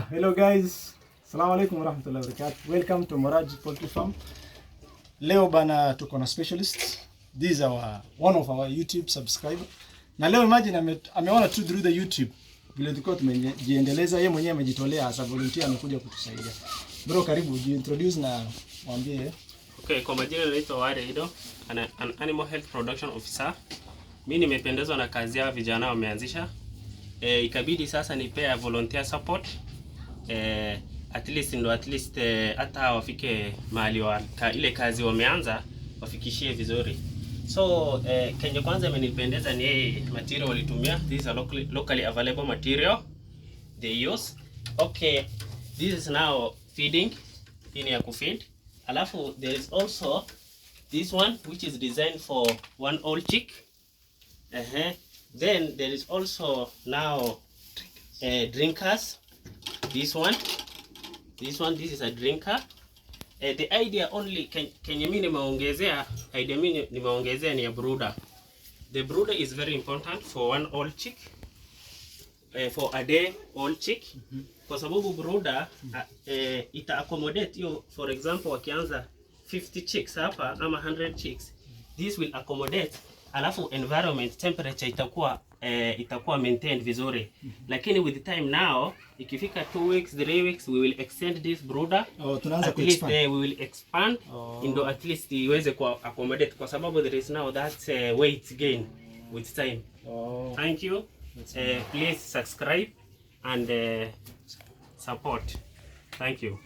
Hello guys, assalamu alaikum warahmatullahi wabarakatuh. Welcome to Moraj Poultry Farm. Leo bana tuko na specialist. These are one of our YouTube subscriber. Na leo imagine ameona tu through the YouTube vile tulikuwa tumejiendeleza, yeye mwenyewe amejitolea as a volunteer, amekuja kutusaidia. Bro, karibu introduce na mwambie. Okay, kwa majina naitwa Warido, an animal health production officer. Mimi nimependezwa na kazi ya vijana wameanzisha. Ikabidi sasa nipe volunteer support. At least hata wafike mahali ile kazi wameanza wafikishie vizuri. So Kenya kwanza imenipendeza ni material walitumia. These are locally available material they use. Okay, this is now feeding, ini ya kufeed. Alafu there is also this one which is designed for one old chick. Then there is also now drinkers. This is a drinker. The idea only Kenya mimi nimeongezea ni a brooder. The brooder is very important for one old chick, for a day old chick. Kwa sababu brooder ita accommodate you, for example wakianza 50 chicks hapa ama 100 chicks, this will accommodate. Alafu environment temperature itakuwa maintained vizuri. Lakini with the time now ikifika 2 weeks 3 weeks we will extend this brooder. Tunaanza ku expand. We will expand indo at least iweze ku accommodate, kwa sababu there is now that weight gain with time. Thank you. Please subscribe and support. Thank you.